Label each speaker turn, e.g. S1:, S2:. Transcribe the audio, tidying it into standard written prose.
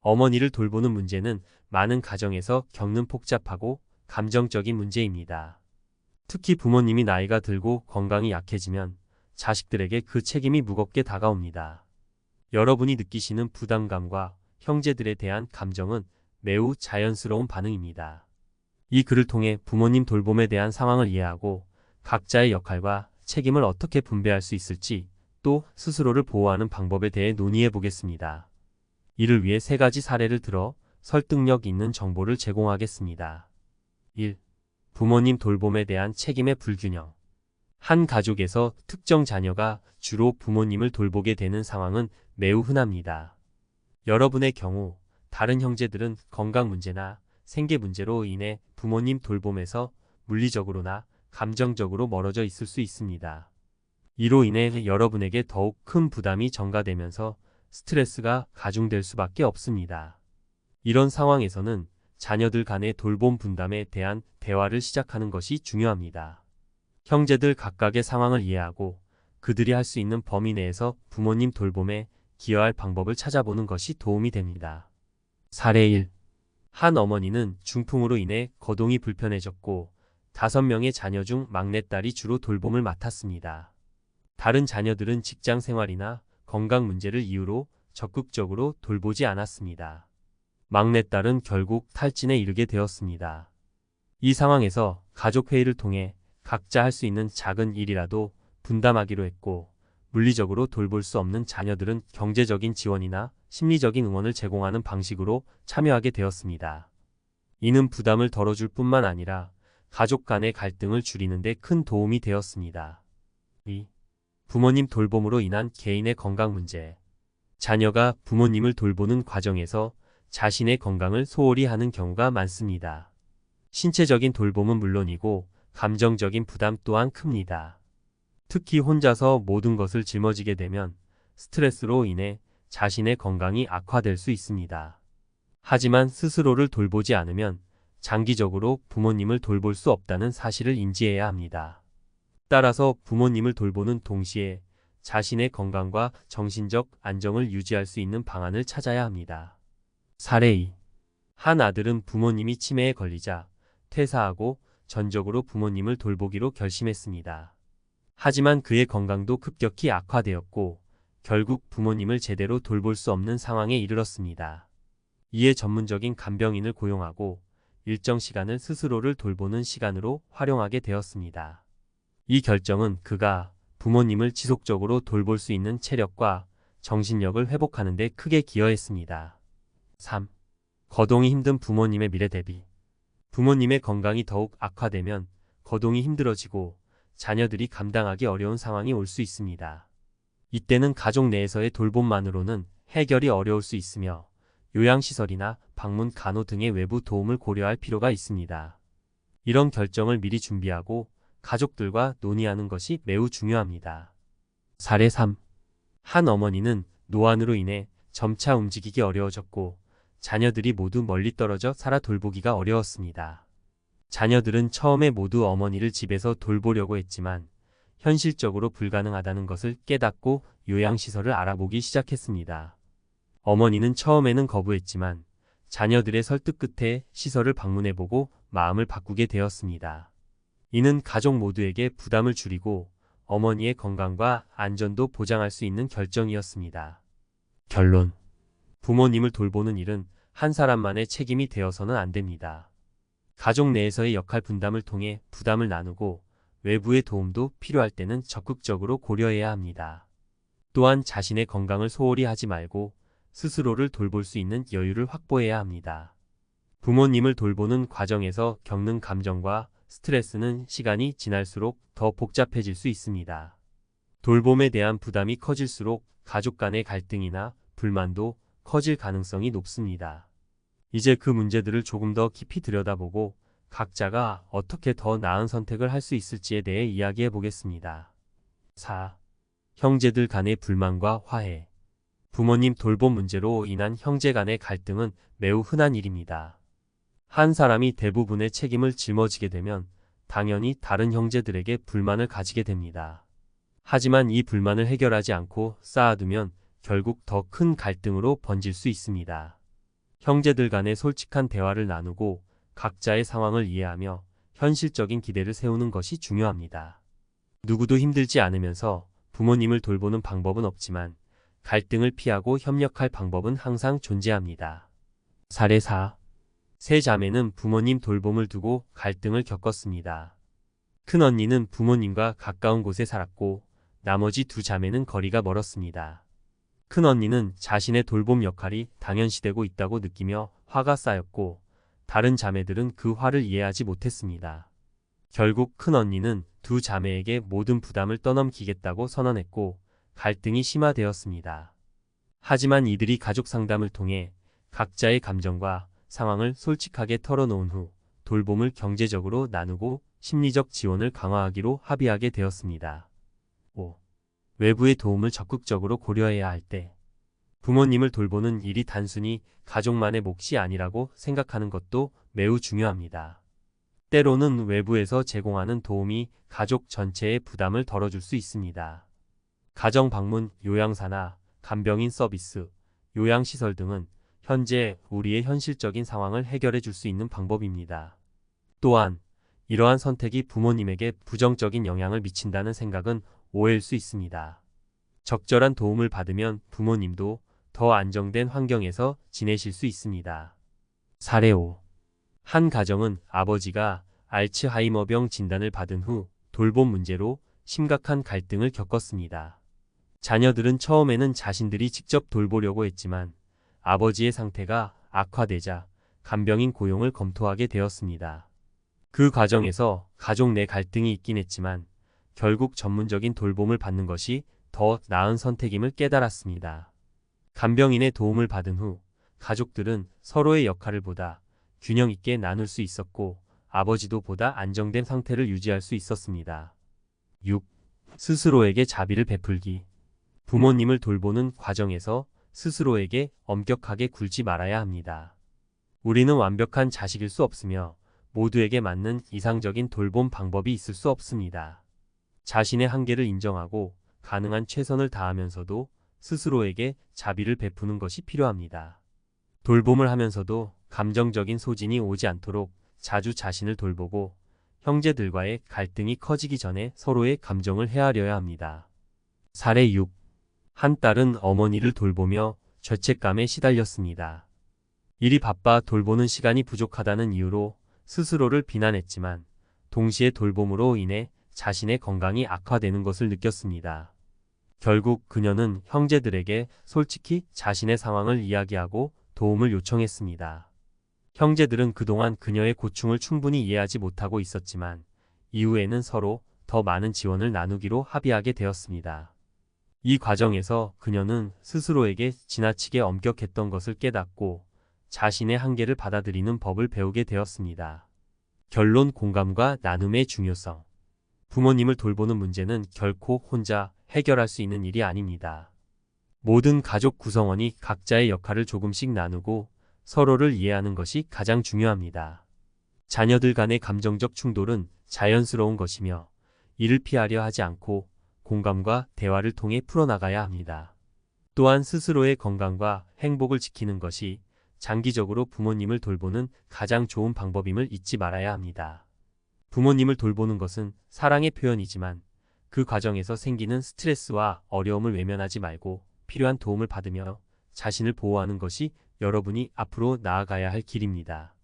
S1: 어머니를 돌보는 문제는 많은 가정에서 겪는 복잡하고 감정적인 문제입니다. 특히 부모님이 나이가 들고 건강이 약해지면 자식들에게 그 책임이 무겁게 다가옵니다. 여러분이 느끼시는 부담감과 형제들에 대한 감정은 매우 자연스러운 반응입니다. 이 글을 통해 부모님 돌봄에 대한 상황을 이해하고 각자의 역할과 책임을 어떻게 분배할 수 있을지, 또 스스로를 보호하는 방법에 대해 논의해 보겠습니다. 이를 위해 3가지 사례를 들어 설득력 있는 정보를 제공하겠습니다. 1. 부모님 돌봄에 대한 책임의 불균형. 한 가족에서 특정 자녀가 주로 부모님을 돌보게 되는 상황은 매우 흔합니다. 여러분의 경우 다른 형제들은 건강 문제나 생계 문제로 인해 부모님 돌봄에서 물리적으로나 감정적으로 멀어져 있을 수 있습니다. 이로 인해 여러분에게 더욱 큰 부담이 전가되면서 스트레스가 가중될 수밖에 없습니다. 이런 상황에서는 자녀들 간의 돌봄 분담에 대한 대화를 시작하는 것이 중요합니다. 형제들 각각의 상황을 이해하고 그들이 할 수 있는 범위 내에서 부모님 돌봄에 기여할 방법을 찾아보는 것이 도움이 됩니다. 사례 1. 한 어머니는 중풍으로 인해 거동이 불편해졌고 5명의 자녀 중 막내딸이 주로 돌봄을 맡았습니다. 다른 자녀들은 직장 생활이나 건강 문제를 이유로 적극적으로 돌보지 않았습니다. 막내딸은 결국 탈진에 이르게 되었습니다. 이 상황에서 가족회의를 통해 각자 할 수 있는 작은 일이라도 분담하기로 했고, 물리적으로 돌볼 수 없는 자녀들은 경제적인 지원이나 심리적인 응원을 제공하는 방식으로 참여하게 되었습니다. 이는 부담을 덜어줄 뿐만 아니라 가족 간의 갈등을 줄이는 데 큰 도움이 되었습니다. 2. 부모님 돌봄으로 인한 개인의 건강 문제. 자녀가 부모님을 돌보는 과정에서 자신의 건강을 소홀히 하는 경우가 많습니다. 신체적인 돌봄은 물론이고 감정적인 부담 또한 큽니다. 특히 혼자서 모든 것을 짊어지게 되면 스트레스로 인해 자신의 건강이 악화될 수 있습니다. 하지만 스스로를 돌보지 않으면 장기적으로 부모님을 돌볼 수 없다는 사실을 인지해야 합니다. 따라서 부모님을 돌보는 동시에 자신의 건강과 정신적 안정을 유지할 수 있는 방안을 찾아야 합니다. 사례 2. 한 아들은 부모님이 치매에 걸리자 퇴사하고 전적으로 부모님을 돌보기로 결심했습니다. 하지만 그의 건강도 급격히 악화되었고 결국 부모님을 제대로 돌볼 수 없는 상황에 이르렀습니다. 이에 전문적인 간병인을 고용하고 일정 시간을 스스로를 돌보는 시간으로 활용하게 되었습니다. 이 결정은 그가 부모님을 지속적으로 돌볼 수 있는 체력과 정신력을 회복하는 데 크게 기여했습니다. 3. 거동이 힘든 부모님의 미래 대비. 부모님의 건강이 더욱 악화되면 거동이 힘들어지고 자녀들이 감당하기 어려운 상황이 올 수 있습니다. 이때는 가족 내에서의 돌봄만으로는 해결이 어려울 수 있으며 요양시설이나 방문 간호 등의 외부 도움을 고려할 필요가 있습니다. 이런 결정을 미리 준비하고 가족들과 논의하는 것이 매우 중요합니다. 사례 3. 한 어머니는 노안으로 인해 점차 움직이기 어려워졌고 자녀들이 모두 멀리 떨어져 살아 돌보기가 어려웠습니다. 자녀들은 처음에 모두 어머니를 집에서 돌보려고 했지만 현실적으로 불가능하다는 것을 깨닫고 요양시설을 알아보기 시작했습니다. 어머니는 처음에는 거부했지만 자녀들의 설득 끝에 시설을 방문해보고 마음을 바꾸게 되었습니다. 이는 가족 모두에게 부담을 줄이고 어머니의 건강과 안전도 보장할 수 있는 결정이었습니다. 결론. 부모님을 돌보는 일은 한 사람만의 책임이 되어서는 안 됩니다. 가족 내에서의 역할 분담을 통해 부담을 나누고 외부의 도움도 필요할 때는 적극적으로 고려해야 합니다. 또한 자신의 건강을 소홀히 하지 말고 스스로를 돌볼 수 있는 여유를 확보해야 합니다. 부모님을 돌보는 과정에서 겪는 감정과 스트레스는 시간이 지날수록 더 복잡해질 수 있습니다. 돌봄에 대한 부담이 커질수록 가족 간의 갈등이나 불만도 커질 가능성이 높습니다. 이제 그 문제들을 조금 더 깊이 들여다보고 각자가 어떻게 더 나은 선택을 할 수 있을지에 대해 이야기해 보겠습니다. 4. 형제들 간의 불만과 화해. 부모님 돌봄 문제로 인한 형제 간의 갈등은 매우 흔한 일입니다. 한 사람이 대부분의 책임을 짊어지게 되면 당연히 다른 형제들에게 불만을 가지게 됩니다. 하지만 이 불만을 해결하지 않고 쌓아두면 결국 더 큰 갈등으로 번질 수 있습니다. 형제들 간의 솔직한 대화를 나누고 각자의 상황을 이해하며 현실적인 기대를 세우는 것이 중요합니다. 누구도 힘들지 않으면서 부모님을 돌보는 방법은 없지만 갈등을 피하고 협력할 방법은 항상 존재합니다. 사례 4. 세 자매는 부모님 돌봄을 두고 갈등을 겪었습니다. 큰 언니는 부모님과 가까운 곳에 살았고 나머지 두 자매는 거리가 멀었습니다. 큰 언니는 자신의 돌봄 역할이 당연시되고 있다고 느끼며 화가 쌓였고 다른 자매들은 그 화를 이해하지 못했습니다. 결국 큰 언니는 두 자매에게 모든 부담을 떠넘기겠다고 선언했고 갈등이 심화되었습니다. 하지만 이들이 가족 상담을 통해 각자의 감정과 상황을 솔직하게 털어놓은 후 돌봄을 경제적으로 나누고 심리적 지원을 강화하기로 합의하게 되었습니다. 5. 외부의 도움을 적극적으로 고려해야 할 때 부모님을 돌보는 일이 단순히 가족만의 몫이 아니라고 생각하는 것도 매우 중요합니다. 때로는 외부에서 제공하는 도움이 가족 전체의 부담을 덜어줄 수 있습니다. 가정 방문, 요양사나 간병인 서비스, 요양시설 등은 현재 우리의 현실적인 상황을 해결해 줄 수 있는 방법입니다. 또한 이러한 선택이 부모님에게 부정적인 영향을 미친다는 생각은 오해일 수 있습니다. 적절한 도움을 받으면 부모님도 더 안정된 환경에서 지내실 수 있습니다. 사례 5. 한 가정은 아버지가 알츠하이머병 진단을 받은 후 돌봄 문제로 심각한 갈등을 겪었습니다. 자녀들은 처음에는 자신들이 직접 돌보려고 했지만 아버지의 상태가 악화되자 간병인 고용을 검토하게 되었습니다. 그 과정에서 가족 내 갈등이 있긴 했지만 결국 전문적인 돌봄을 받는 것이 더 나은 선택임을 깨달았습니다. 간병인의 도움을 받은 후 가족들은 서로의 역할을 보다 균형 있게 나눌 수 있었고 아버지도 보다 안정된 상태를 유지할 수 있었습니다. 6. 스스로에게 자비를 베풀기. 부모님을 돌보는 과정에서 스스로에게 엄격하게 굴지 말아야 합니다. 우리는 완벽한 자식일 수 없으며 모두에게 맞는 이상적인 돌봄 방법이 있을 수 없습니다. 자신의 한계를 인정하고 가능한 최선을 다하면서도 스스로에게 자비를 베푸는 것이 필요합니다. 돌봄을 하면서도 감정적인 소진이 오지 않도록 자주 자신을 돌보고 형제들과의 갈등이 커지기 전에 서로의 감정을 헤아려야 합니다. 사례 6. 한 딸은 어머니를 돌보며 죄책감에 시달렸습니다. 일이 바빠 돌보는 시간이 부족하다는 이유로 스스로를 비난했지만 동시에 돌봄으로 인해 자신의 건강이 악화되는 것을 느꼈습니다. 결국 그녀는 형제들에게 솔직히 자신의 상황을 이야기하고 도움을 요청했습니다. 형제들은 그동안 그녀의 고충을 충분히 이해하지 못하고 있었지만 이후에는 서로 더 많은 지원을 나누기로 합의하게 되었습니다. 이 과정에서 그녀는 스스로에게 지나치게 엄격했던 것을 깨닫고 자신의 한계를 받아들이는 법을 배우게 되었습니다. 결론: 공감과 나눔의 중요성. 부모님을 돌보는 문제는 결코 혼자 해결할 수 있는 일이 아닙니다. 모든 가족 구성원이 각자의 역할을 조금씩 나누고 서로를 이해하는 것이 가장 중요합니다. 자녀들 간의 감정적 충돌은 자연스러운 것이며 이를 피하려 하지 않고 공감과 대화를 통해 풀어나가야 합니다. 또한 스스로의 건강과 행복을 지키는 것이 장기적으로 부모님을 돌보는 가장 좋은 방법임을 잊지 말아야 합니다. 부모님을 돌보는 것은 사랑의 표현이지만 그 과정에서 생기는 스트레스와 어려움을 외면하지 말고 필요한 도움을 받으며 자신을 보호하는 것이 여러분이 앞으로 나아가야 할 길입니다.